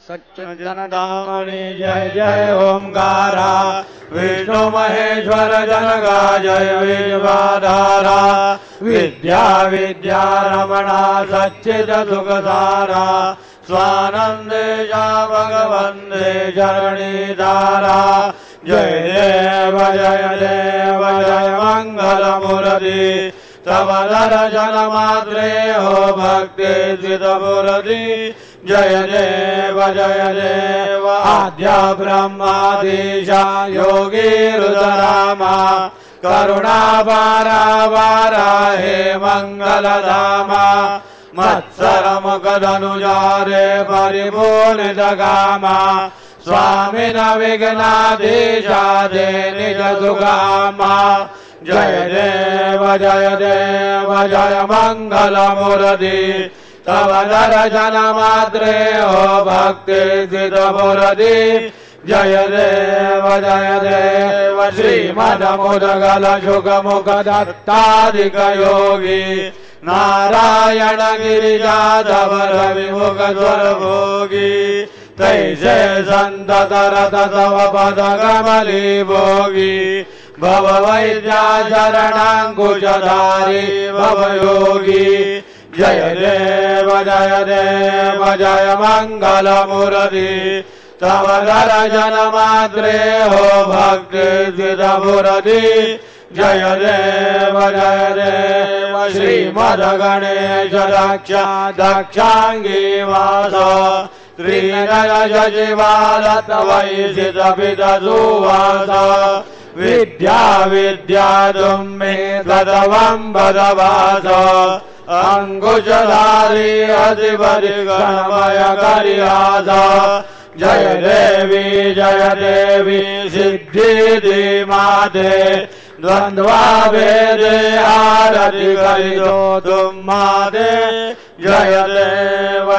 सच्चिदानंदमणि जय जय ओंकारा विष्णु महेश्वर जनगा जय विश्वाधारा विद्या विद्या रमणा सच्चिद सुखसारा स्वानंदेशा भगवंदे चरणीधारा जय देव जय मंगल मूर्ति तव दर्शन मात्रे हो भक्ति सिद्ध मूर्ति जय देव आद्य ब्रह्माधीशा योगी रुद्रामा करुणा बारा बारा हे मंगलधामा मत्सर मुखधनुजारे परिपूर्णित कामा स्वामी न विघ्नाधीशा दे निज सुखामा जय देव जय मंगल मूर्ति तव दर्शन मात्रे हो भक्ति सिद्ध मूर्ति जय देव श्रीमद मुदगल शुक मुख दत्तादिक योगी नारायण गिरिजाधव रविमुख स्वर भोगी तैसे संतत रत तव पद कमली भोगी भव वैद्या शरणांकुशधारी भव योगी जय देव जय मंगल मूर्ति तव दर्शन मात्रे हो भक्ति सिद्ध मूर्ति जय देव श्रीमद गणेश दक्षांगी वास श्रीनय शशिवालत वैसित पित सुवास विद्या विद्या तुम्मे सदवं बदवास अंकुशधारी अधिपति गणमय करियास जय देवी सिद्धि माते द्वंद्वा वेदे आरति करियो तुम माते जय देव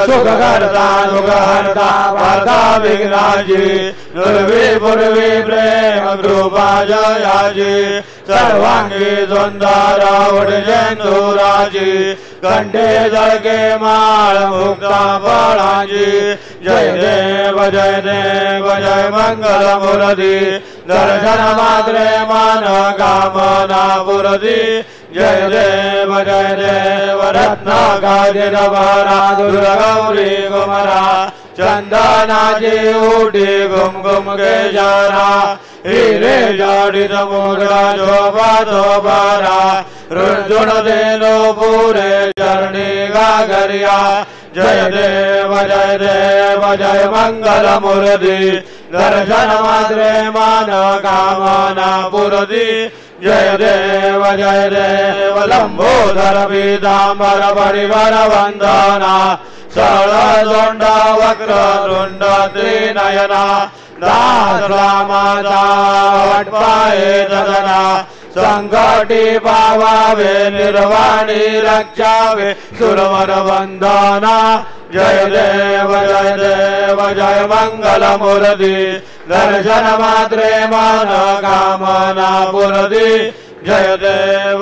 सुखकर्ता भर्ता विघ्नाजी पूर्वी प्रेम कृपा जयाजी सर्वांगी सुंदर उड़ेन्दुराजी कंठे जड़के माल मुक्ता पड़ाजी जय देव जय मंगल मूर्ति दर्शन मात्रे मन कामना पूर्ति जय देव रत्न गाजिरवरा दुर्गौरी कुमरा चंदनाजी उठी घुम के जारा हीरे जड़ित मुद्रा शोभा शोभारा रुजुन देनो पूरे चरणी गागरिया जय देव जय मंगल मूर्ति दर्शन मात्रे मन कामना पूर्ति जय देव लंबोदर पीतांबर परिवर वंदना सरदोंड वक्र रुंड त्रिनयना दासरामाता वटपाये ददना संकटी पावावे निर्वाणी रक्षावे सुरवर वंदना जय देव जय मंगल मूर्ति दर्शन मात्रे मन कामना पूर्ति जय देव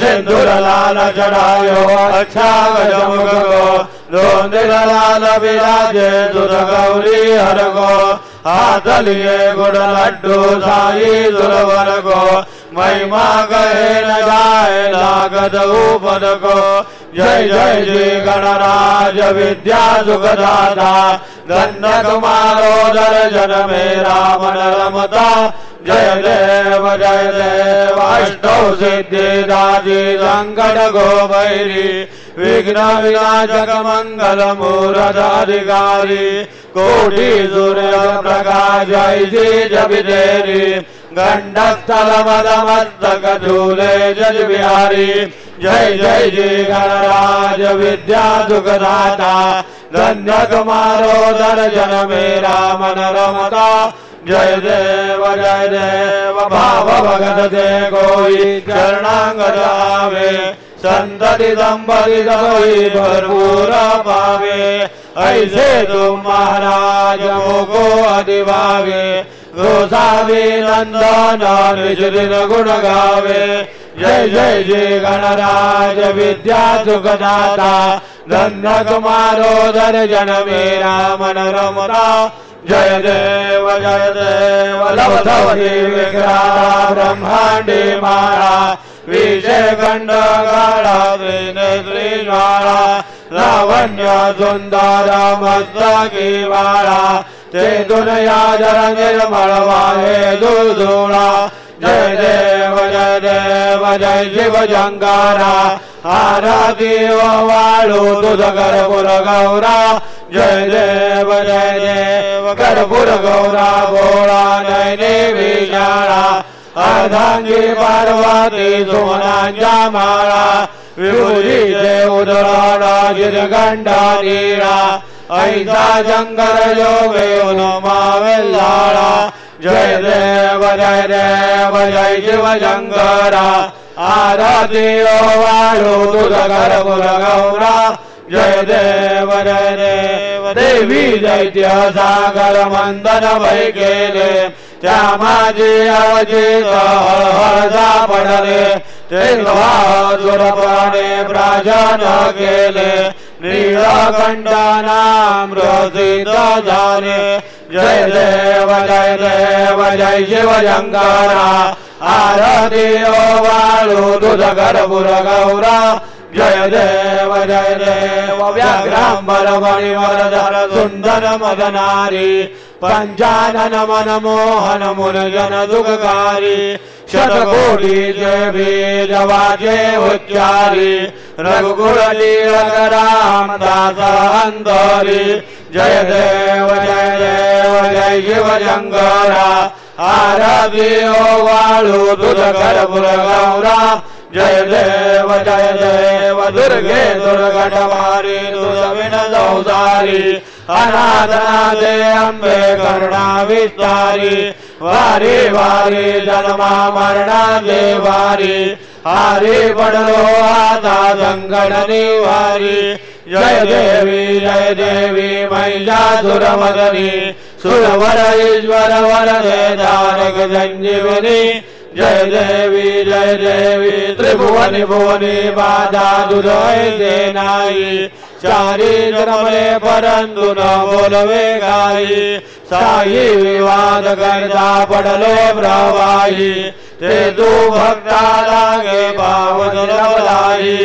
सिंदूर लाल चढ़ायो अच्छा गजमुख को धोंदिल लाल विराजे दुध गौरी हर को हाथ लिए गुड़ लड्डू साई दुर्वर को महिमा कहे न जाए लागत उपद को जय श्री गणराज विद्या सुखदाता धन्य कुमारो दर्शन मेरा मन रमता जय देव अष्टौ सिद्धिदादी संकट गो भैरी विघ्न विनाशक मंगल मूर्त अधिकारी कोटि सूर्य प्रकाश ऐसी जबिदेरी गंडस्थल मद मस्तक झूले जज बिहारी जय श्री गणराज विद्या सुखदाता धन्य कुमारो दर्शन मेरा मन रमता जय देव भाव भगत से कोई चरणांग जावे संतति दंपति कोई भरपूर पावे ऐसे तुम महाराज को अधिभावे गोसावी नंदन निज दिन गुण गावे जय जय जय गणराज विद्या सुखदाता धन्य कुमारोदर जन मेरा मन रमता जय देव लवधवती विग्रह ब्रह्मांडी मारा विजय खंड गाढ़ा श्रीज्वाला लावण्य सुंदर मस्तकी वाला ते दुनिया जर निर्मल वाहे दुधूला जय देव जय शिव जंगारा आरती वाळू तुझ कर्पूर गौरा जय देव कर्पूर गौरा भोळा नयने विशाळा अर्धांगी पार्वती सोनांच्या माळा विभूतीचे उदराडा गिरगंडा नीळा ऐसा शंकर योगे मावेल्लाळा जय देव जय शिव शंकरा आरती वाळू तुझ कर्पूर गौरा जय देव देवी दैत्य सागर मंदन वै केले त्या माझी अवचित हळहळदा पडले ते सुरपाने प्राशन केले नीलकंठनामृत झाले जय देव जय शिव शंकरा आरती वाळू तुझ कर्पूर गौरा जय देव व्याघ्रांबर मणिवरधर सुंदर मदनारी पंचानन मन मोहन मुन जन दुखकारी शतकोटी देवी जवाचे उच्चारी रघुकुल लीलक रामदास अंतरी जय देव जय शिव शंकरा आरती वाळू तुझ कर्पूर गौरा जय देव दुर्गे दुर्गटवारी तुझ विन दौदारी अनाथनाथे अंबे करुणा विस्तारी वारी वारी जन्मा मरणा देवारी हारी पडलो आता संकट निवारी जय देवी महिषासुरमर्दिनी सुरवर ईश्वर वरदे तारक संजीवनी जय देवी त्रिभुवनी भुवनी बाधा दुदय देनाई चारी जन्मले परंतु न बोलवे गाई साई विवाद करता पडलो प्रवाही ते तू भक्ता लागे पावन लवलाई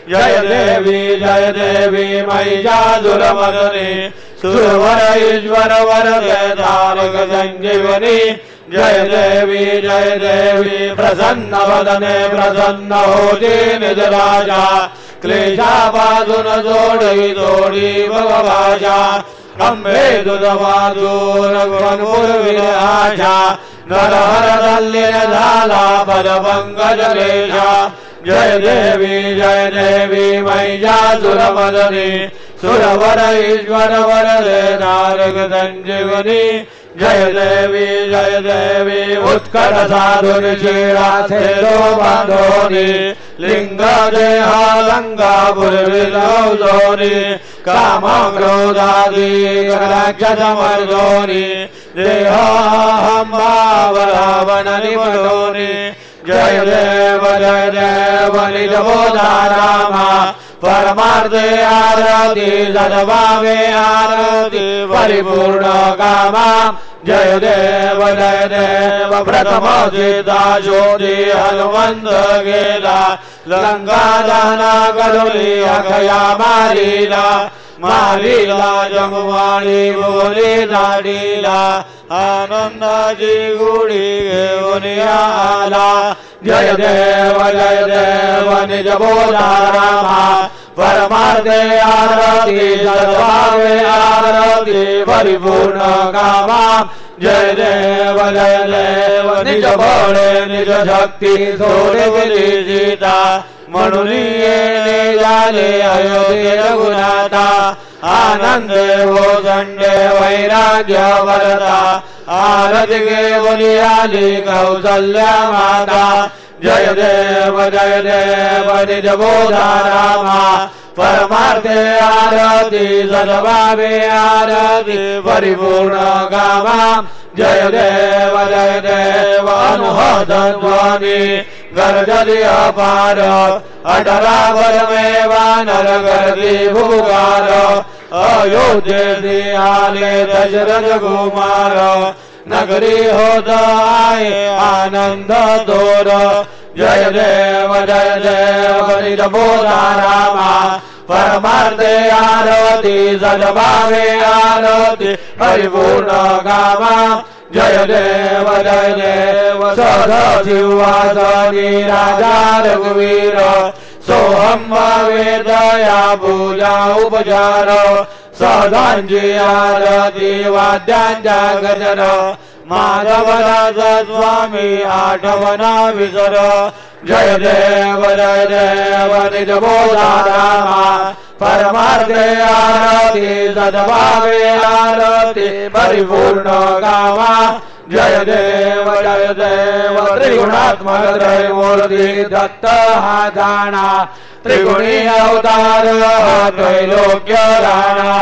जय देवी महिषासुरमर्दिनी सुरवर ईश्वर वरदे तारक संजीवनी जय देवी प्रसन्न वदने प्रसन्न होती निज राजा क्लेशापासून जोडी भगवाजा अंबे दुधवादूर पूर्वी आशा नरहर दल्लीन झाला पदपंकज लेशा जय देवी महिषासुरमर्दिनी सुरवर ईश्वर वरदे तारक संजीवनी जय देवी उत्कट साधुर शिरा सेरो बांधोनी लिंग देहा लंगा पुरविलोनी काम क्रोधादी राक्षस मर्दोनी देहम भावरावण निपटोनी जय देव निज बोधा रामा परमार्थे आरती सद्भावे आरती परिपूर्ण कामा जय देव प्रथम सीता शोधी हनुमंत गेला लंका दहना करुली अखया मारीला जमवाणी बोली दाडीला आनंदाची गुढी घेऊन आला जय देव निज बोधा रामा परमार्थे आरती सद्भावे आरती परिपूर्ण कामा जय देव निज बळे निज शक्ती सोडविली सीता म्हणून येणे झाले अयोध्ये रघुनाथा आनंद हो दंडे वैराग्य वरदा आरती घेऊन आली कौसल्या माता जय देव निज बोधा रामा परमार्थे आरती सद्भावे आरती परिपूर्ण कामा जय देव अनुहत ध्वनी गर्जति अपार अटला बलमेवा नर गर्दी भूगार अयोध्येसी आले दशरथ कुमार नगरी होत आहे आनंद तोर जय देव निज बोधा रामा परमार्थे आरती सद्भावे आरती परिपूर्ण कामा जय देव सदाशिवासनी राजा रघुवीर सोहम वेदया पूजा उपचार सदांची आरती वाद्यांच्या गजर माधवराजा स्वामी आठवना विसर जय देव निज बोधा रामा परमार्थे आरती सद्भावे आरती परिपूर्ण कामा जय देव त्रिगुणात्मक त्रयमूर्ती दत्त हा जाणा त्रिगुणी अवतार त्रैलोक्य राणा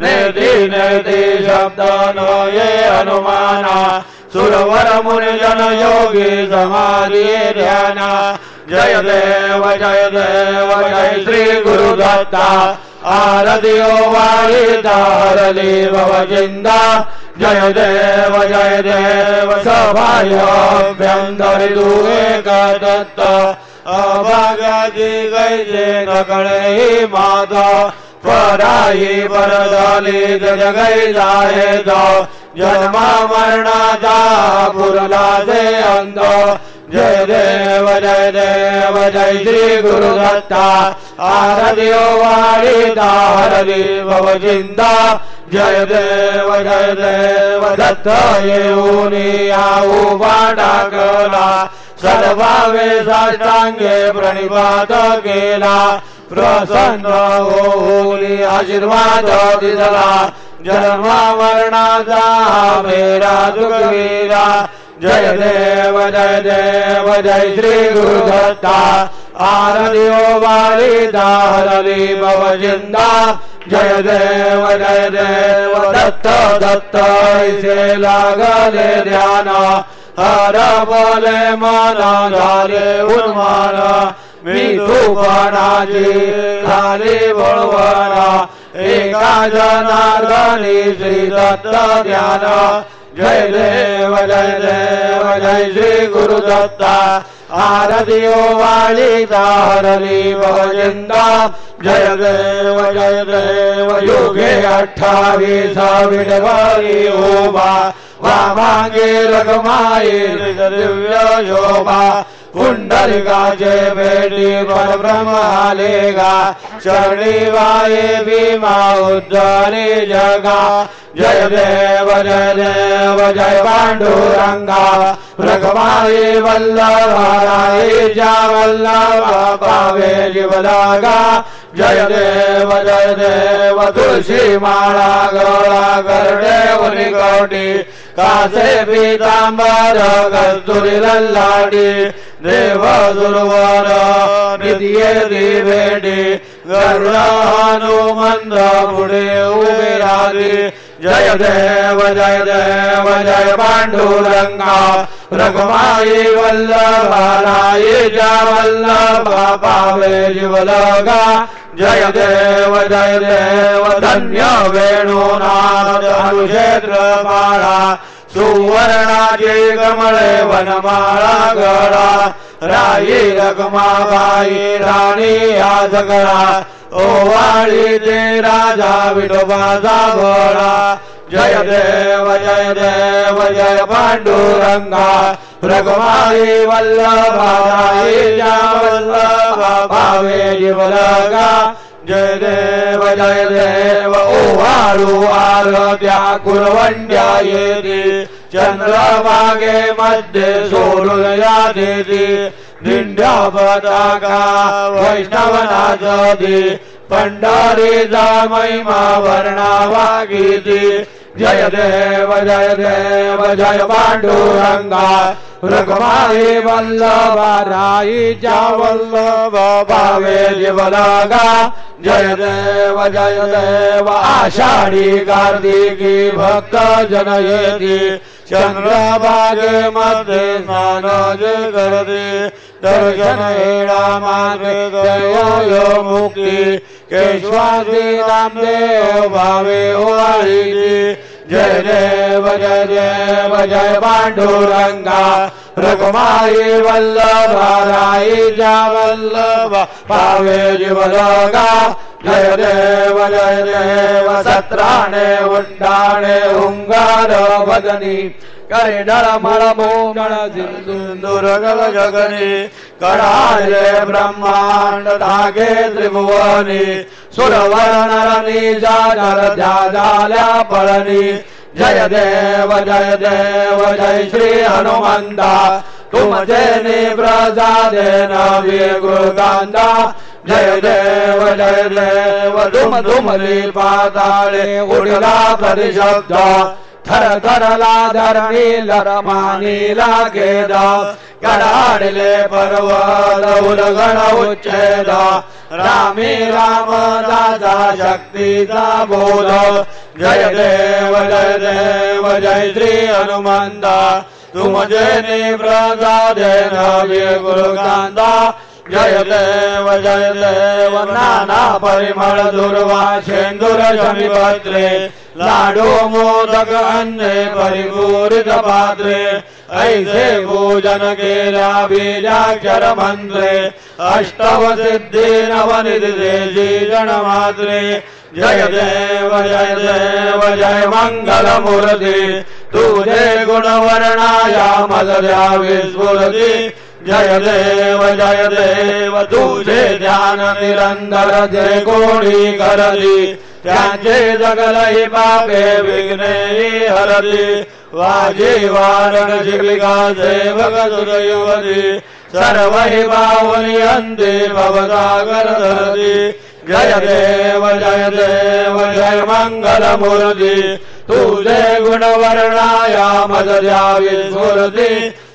नेती नेती शब्द नये अनुमाना सुरवर मुनिजन योगी समाधी ध्याना जय देव जय श्री गुरु दत्ता आरती वाळीता हरली भवचिंता जय देव सभाभ्यंतरी तू एक दत्त अभागाची गैजे नकळे माता पराही परदाली जगै जाहे जन्मा मरणाचा पुरला से अंत जय देव जय श्री गुरु दत्ता आरती वाळीता हरली भवचिंता जय देव दत्त येऊनी आऊ टाकला सद्भावे साष्टांगे प्रणिपात केला प्रसन्न होऊनी आशीर्वाद दिला जन्मा मरणाचा मेरा दुखवीरा जय देव जय श्री गुरु दत्ता आरती वाळीता हरली भवचिंता जय देव दत्त दत्त ऐसे लागले ध्यान हर बोले मन झाले उन्मान मी तुपणाची खाली बळवणा एका जनार्दनी श्री दत्त ध्यान जय देव जय श्री गुरु दत्ता आरती वाळीता हरली भवचिंता जय देव युगे 28 विडवरी उभा वामांगे रखमाई दिव्य शोभा पुंडलिकाचे भेटी परब्रह्म आलेगा शरणी वाये भीमा उद्धरी जगा जय देव जय पांडुरंगा रखमाई वल्लभाई जा वल्लभा पावे जीवलागा जय देव तुळशी माळा गळा करडे उनिकोटी कासे पीतांबर कस्तुरी लल्लाटी देव दुर्वर नित्ये भेटी गरुड हनुमंत पुढे उभे राहती जय देव जय पांडुरंगा रखमाई वल्लभाई जा वल्लभा पावे जीवलगा जय देव धन्य वेणुनाथ अनुक्षेत्र माळा सुवर्णाची कमळे वनमाळा गळा राई रखमाबाई राणी हा सगळा ओवाळी ते राजा विठोबाचा भोळा जय देव जय पांडुरंगा रखमाई वल्लभाई जा वल्लभा पावे जीवलगा जय देव ओवाळू आरत्या कुरवंड्या येती चंद्रभागे मध्ये सोडून या देती दिंड्या पताका वैष्णवनाची पंढरीचा महिमा वर्णावा गीती जय देव जय पांडुरंगा रखमाई वल्लभराईच्या वल्लभ भावे जीवलगा जय देव आषाढी कार्तिकी भक्त जन येती चंद्रभागे मध्ये स्नान जे करते दर्शन येणा मार्ग मुक्ती केशवासी नामदेव भावे ओवाळीची जय देव जय पांडुरंगा रखमाई वल्लभराईच्या वल्लभ भावे जीवलगा जय देव सत्राणे उंडाणे हुंगार भजनी करे डळमळ मोगळ सिंधुदुर्गल जगनी कडाळे ब्रह्मांड धागे त्रिभुवनी सुरवर्णरणी जागर झाल्या पळणी जय देव जय श्री हनुमंता तुमचे प्रसादेन विकृतांदा जय देव तुम तुमली पाताळे उडला प्रतिशब्द थर थरला धरणी लरमानीला खेद कडाडले पर्वत उलगण उच्छेद रामी रामदासा शक्तीचा बोध जय देव जय श्री हनुमंता तुमचे प्रसादेन विकृतांदा जय देव नाना परिमळ दुर्वासेंदुर शमीपत्रे लाडू मोदक अन्ने परिपूरित पात्रे ऐसे पूजन केल्या बीजाक्षर मंत्रे अष्टव सिद्धी नवनिधी जन मात्रे जय देव जय मंगल मूर्ती तुझे गुणवर्णाया मद द्यावी स्फूर्ती जय देव तुझे ध्यान निरंतर जे कोणी करती त्यांचे जगलही पापे विघ्ने हरती वाजी वारण शिविका सेवक सुरयुवती सर्व हि बावली अंती भवसागर धरती जय देव जय मंगल मूर्ती तुझे गुणवर्णाया मद द्यावी स्फूर्ती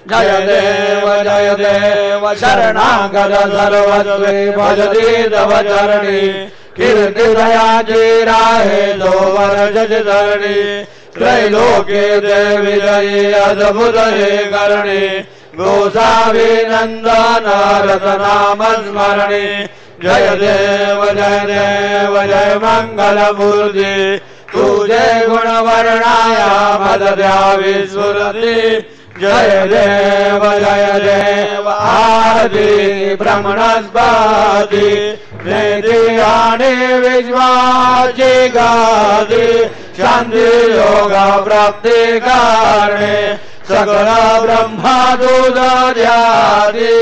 जय देव शरणागत सर्वस्वे भजती तव चरणी कीर्ति दयाची राहे दो वर्ष धरणी त्रैलोके देवी जयी अद्भुत हे करणी गोसाविनंदन रतनाम स्मरणी जय देव जय मंगल मूर्ती तुझे गुणवर्णाया मद द्यावी स्फूर्ती जय देव आदि ब्रह्मणस्पती नेती आणि विश्वाची गादी शांती योगा प्राप्ती कारणे सकळ ब्रह्मा दूध द्यादी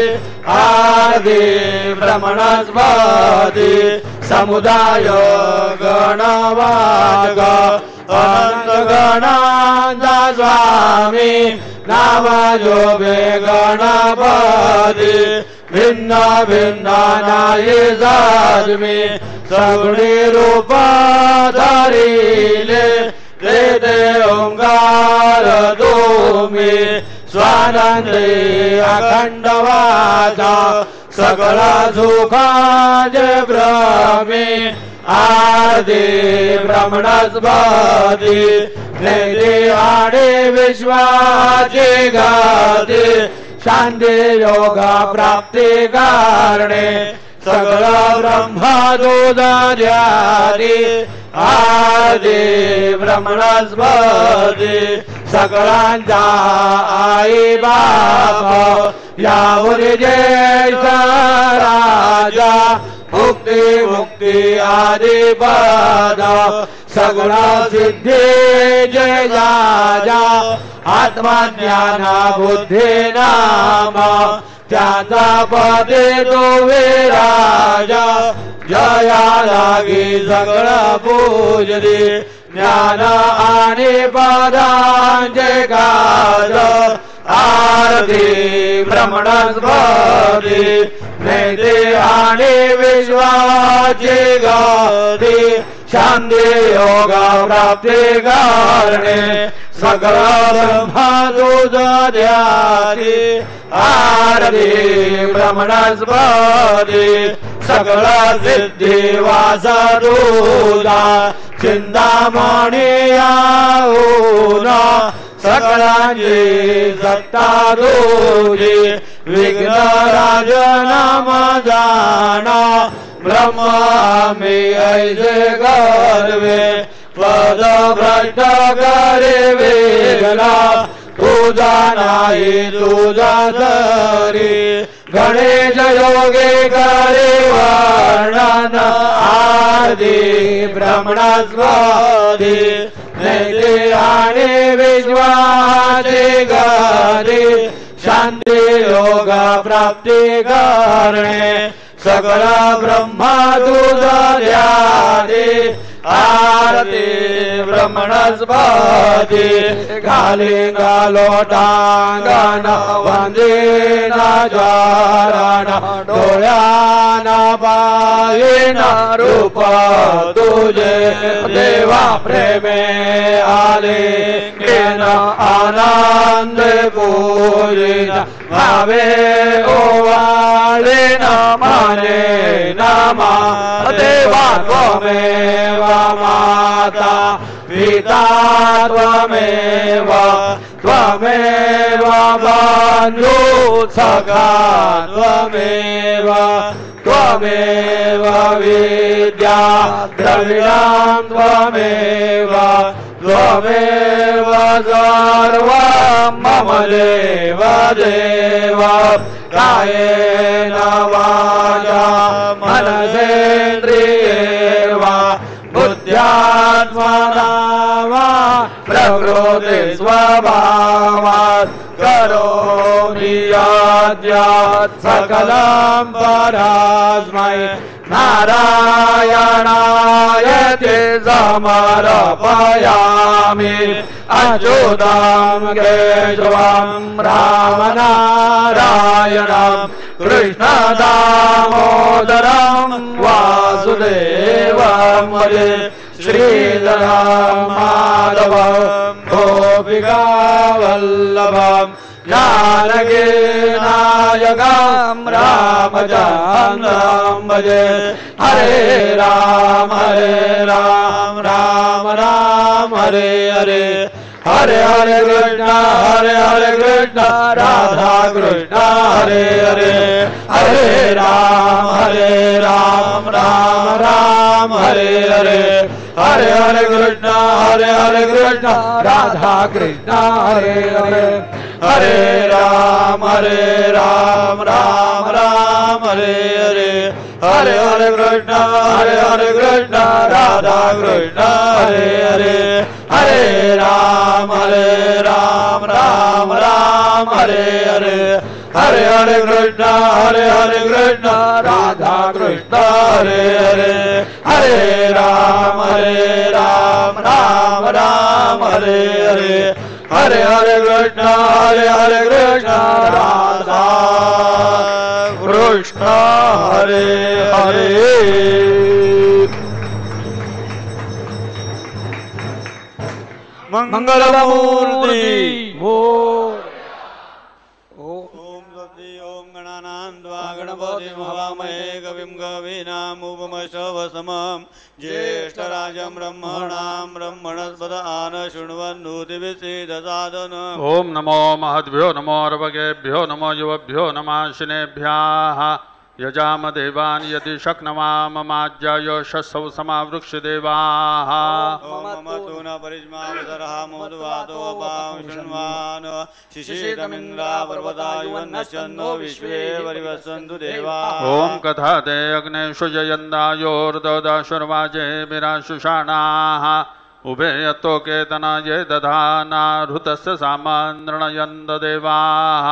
आदि ब्रह्मणस्पती समुदाय गणवाग अनंत गणांचा स्वामी नाम जो गणपती भिन्न भिन्न नाये जाजमी सगुणी रूप धरिले ते ओंकार तुम्ही स्वानंदी अखंड वाचा सकळ सुखाचे भ्रमी आदि ब्रह्मणस्पती नेती आणि विश्वाची गादी शांती योगा प्राप्ती कारणे सकळ ब्रह्मा दूध द्यादी आदि ब्रह्मणस्पती सकळांचा आई बाप यावरी जय राजा मुक्ती मुक्ती आदि पद सगुण सिद्धी जय राजा आत्मज्ञान बुद्धी नाम त्याचा पदे तो विराजा जया लागी सगळ पूजली ज्ञान आणि पदांचे काज आरती ब्रह्मणस्पती नेती आणि विश्वाची गादी शांति योग प्राप्ति कारणे सकल ब्रह्मा दूजाद्याति आरति ब्रह्मणस्पति सकल सिद्धि वासरूदा चिंतामणि आहुना सकलांजी सत्तारूढी विघ्नराज नाम जाना ब्रह्मामि ऐसे गर्वे पद भ्रष्ट करे वेगला तुझा नाही तुझा तरी गणेश योगे करे वर्णन आदि ब्रह्मणस्पती नैते आणि विश्वाचे गरी शांती योग प्राप्ती करणे सकल ब्रह्मा तुझा ध्याने आरती ब्रह्मणस्पती घाली लोटांगण वंदेन जारण डोळ्यान पाहिन रूप तुझे देवा प्रेमे आले केन आनंद पूजिन भावे ओवाळेन माने नमा देवा त्वमेव माता पिता त्वमेव त्वमेव बन्धु सखा त्वमेव त्वमेव विद्या द्रविणं त्वमेव त्वमेव सर्वं मम देव देव कायेन वाचा मनसेन्द्रियेर्वा बुद्ध्यात्मना वा प्रकृति स्वभावात् करोमि यद्यत् सकलं परस्मै नारायणायते समर्पयामि अच्युतं केशवं रामनारायणं कृष्णदामोदरं वासुदेवं भजे श्रीधरं माधवं गोपिकावल्लभं जानकी नायकं रामचन्द्रं भजे हरे राम राम राम हरे हरे हरे हरे कृष्ण कृष्ण राधा कृष्ण हरे हरे हरे राम राम राम हरे हरे हरे हरे कृष्ण कृष्ण राधा कृष्ण हरे हरे हरे राम राम हरे हरे हरे हरे कृष्ण कृष्ण राधा कृष्ण हरे हरे हरे राम राम हरे हरे हरे हरे कृष्ण कृष्ण राधा कृष्ण हरे हरे हरे राम राम हरे हरे हरे हरे कृष्ण कृष्ण राधा कृष्ण हरे हरे मंगलमूर्ति ओम गणानान्त्वा गणपतिं हवामहे कविं कवीनामुपमश्रवसमं ज्येष्ठराजं ब्रह्मणस्पत आनशृण्वन्नोतिभिसीदसादनम् ओम नमो महद्भ्यो नमो अर्वगेभ्यो नमो युवभ्यो नमाशिनेभ्यः यजाम देवान् यदि शक्नवाममाज्याय शस्सौ समावृक्षदेवाः मम तु न परिज्मावसरः मोदवातो पांशुन्वान् शिशितमिन्द्रा पर्वतायुवन्नश्चन्नो विश्वे परिवसन्तु देवाः ओम कथाते अग्नेषु जयन्दायोर्ददाशुर्वाजे विराशुषाणाः उभे यत्तो केतनाये दधानारुतस्य सामानृणयन्त देवाः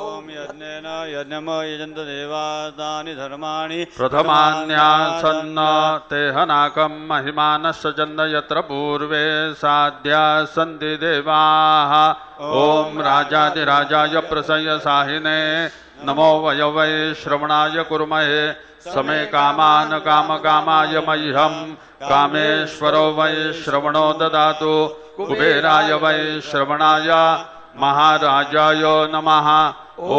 ओम यज्ञेन यज्ञम यजन्त देवातानि धर्माणि प्रथमान्यासन्न ते हनाकं महिमानश्च जन्द यत्र पूर्वे साध्या सन्ति देवाः ॐ राजाधिराजाय प्रसह्य साहिने नमो वयवै श्रवणाय कुर्महे समे कामान् कामकामाय मह्यं कामेश्वरो वै श्रवणो ददातु कुबेराय वै श्रवणाय महाराजाय नमः। ॐ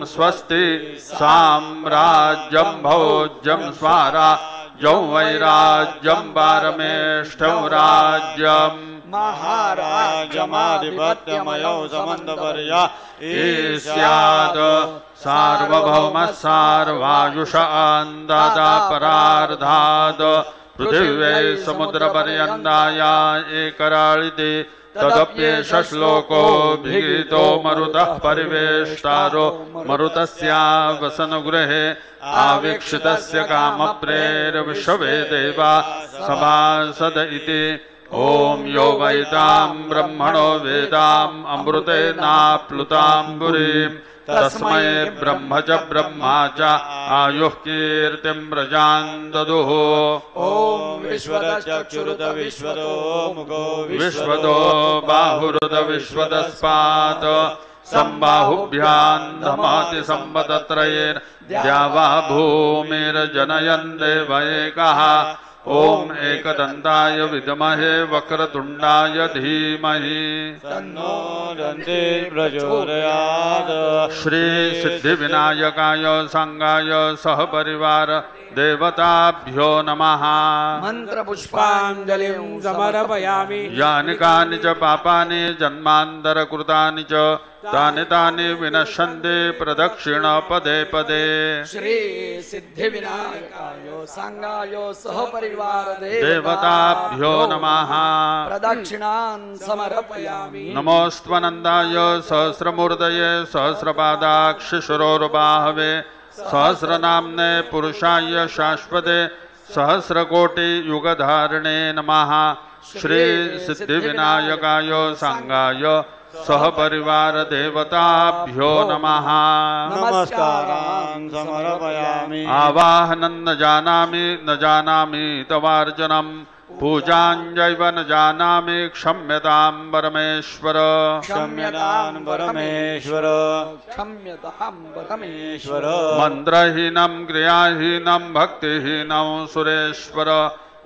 स्वस्ति साम्राज्यं भोज्यं स्वाराज्यं वैराज्यं पारमेष्ठं राज्यम् महाराजमाधिपत्यमयो समन्तपर्या ईस्यात् सार्वभौमः सार्वायुषान्दादा परार्धात् पृथिव्यै समुद्रपर्यन्ताय एकराळिति तदप्येष श्लोको भिगीतो मरुतः परिवेष्टारो मरुतस्यावसनगृहे आवीक्षितस्य कामप्रेर्विश्ववे देवा सभासद इति। ॐ यो वैतां ब्रह्मणो वेदाम् अमृतेनाप्लुतां पुरीं तस्मै ब्रह्म च ब्रह्मा च आयुः कीर्तिं प्रजां ददुः। ॐ विश्वदश्चक्षुरुत विश्वदो मुखो विश्वदो बाहुरुत विश्वदस्पात् सम्बाहुभ्यां दमाति सम्पदत्रयेन द्यावा भूमिर्जनयन् देव एकः। ॐ एकदन्ताय विद्महे वक्रतुण्डाय धीमहि तन्नो दन्ति प्रचोदयात्। श्री सिद्धिविनायकाय सांगाय सहपरिवार देवताभ्यो नमः। मंत्रपुष्पाञ्जलिं समर्पयामि। यानि कानि च पापानि जन्मान्तरकृतानि च तानि तानि विनश्यन्ति प्रदक्षिण पदे पदे। श्री सिद्धिविनायकाय सांगाय सहपरिवार देवताभ्यो नमः। प्रदक्षिणान् समर्पयामि। नमोऽस्त्वनन्दाय सहस्रमूर्तये सहस्रपादाक्षिशुरोर्बाहवे सहस्रनाम्ने पुरुषाय शाश्वते सहस्रकोटियुगधारिणे नमः। श्री सिद्धिविनायकाय सांगाय सहपरिवार देवताभ्यो नमः। नमस्कारान् समर्पयामि। आवाहनं न जानामि तवार्जनं पूजाञ्जैव न जानामि क्षम्यतां परमेश्वर। क्षम्यतां परमेश्वर। क्षम्यतां परमेश्वर। मन्त्रहीनं क्रियाहीनं भक्तिहीनं सुरेश्वर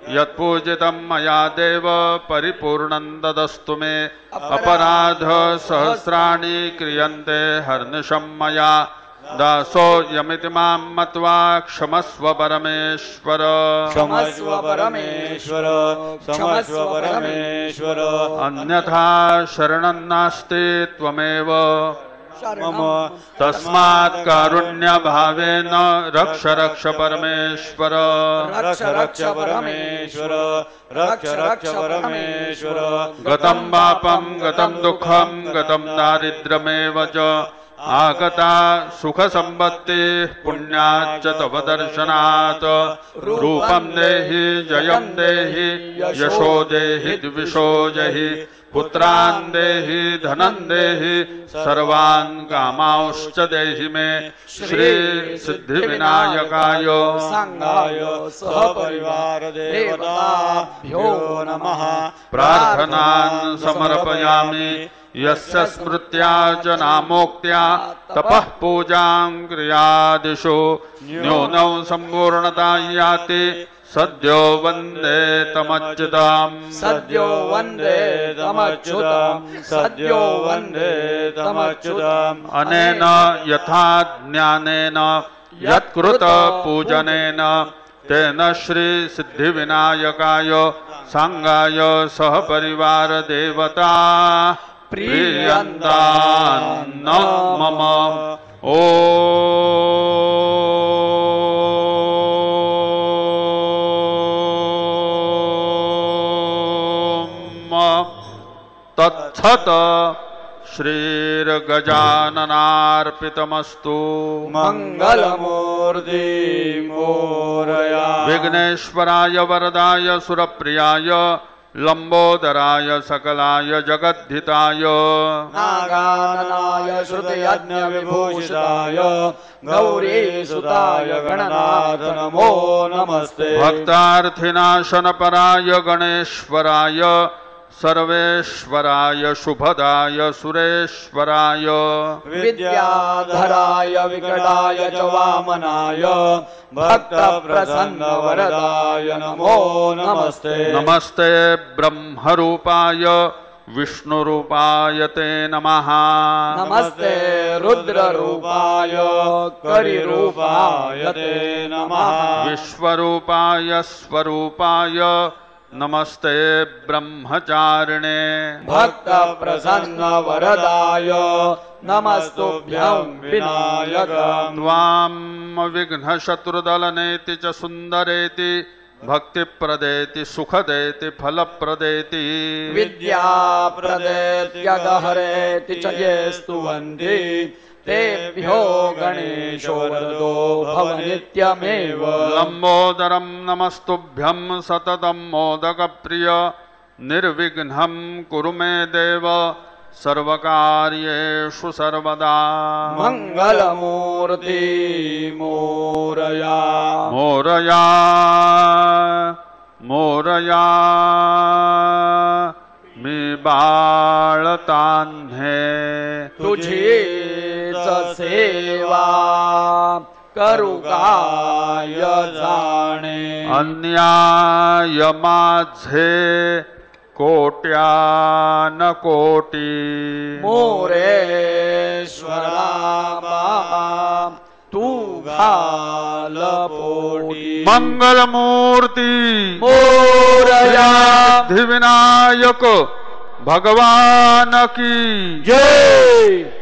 यत्पूजितं मया देव परिपूर्णं तदस्तु मे। अपराध सहस्राणि क्रियन्ते हर्निशं मया दासो यमिति मां मत्वा क्षमस्व परमेश्वर। क्षमस्व परमेश्वर। क्षमस्व परमेश्वर। अन्यथा शरणं नास्ति त्वमेव मम तस्मात् कारुण्यभावेन रक्ष रक्ष परमेश्वर। रक्ष रक्ष परमेश्वर। रक्ष रक्ष परमेश्वर। गतं पापं गतं दुःखं गतं दारिद्र्यमेव च आगता सुखसम्पत्तिः पुण्याच्च तव दर्शनात्। रूपं देहि जयं देहि यशो देहि द्विषो जहि पुत्रान् देहि धनं देहि सर्वान् कामांश्च देहि मे। श्री सिद्धिविनायकाय सांगाय सहपरिवार देवताभ्यो नमः। प्रार्थनान् समर्पयामि। यस्य स्मृत्या च नामोक्त्या तपः पूजां क्रियादिषु न्यूनं सम्पूर्णता याति सद्यो वन्दे तमच्युताम्। सद्यो वन्दे तमच्युताम्। सद्यो वन्दे तमच्युताम्। अनेन यथा ज्ञानेन यत्कृत पूजनेन तेन श्री सिद्धिविनायकाय सांगाय सहपरिवार देवता प्रीयन्तान्न मम। ॐ तत्सत्। श्रीर्गजाननार्पितमस्तु। मंगलमूर्ति मोरया। विघ्नेश्वराय वरदाय सुरप्रियाय लंबोदराय सकलाय जगद्धिताय नागाननाय श्रुतयज्ञविभूषिताय गौरीसुताय गणनाथ नमो नमस्ते। भक्तार्थिनाशनपराय गणेश्वराय सर्वेश्वराय शुभदाय सुरेश्वराय विद्याधराय विकटाय च वामनाय भक्त प्रसन्न वरदाय नमो नमस्ते नमस्ते ब्रह्मरूपाय विष्णुरूपाय ते नमः नमस्ते रुद्ररूपाय करिरूपाय ते नमः विश्वरूपाय स्वरूपाय नमस्ते ब्रह्मचारिणे भक्त प्रसन्न वरदाय नमस्तुभ्यं विनायक त्वां विघ्नशत्रुदलनेति च सुन्दरेति भक्तिप्रदेति सुखदेति फलप्रदेति विद्याप्रदेत्यगहरेति च ये स्तुवन्ति तेभ्यो गणेशो वरदो भव नित्यमेव लम्बोदरं नमस्तुभ्यं सततं मोदकप्रिय निर्विघ्नं कुरु मे देव सर्वकार्येषु सर्वदा मंगलमूर्ति मोरया मोरया मोरया मी बाळतान्हे तुझी सेवा करू काय जाणे अन्याय माझे कोट्यान कोटी मोरेश्वरा तू घाल पोटी मंगलमूर्ती मोरया सिद्धिविनायक भगवान की जय।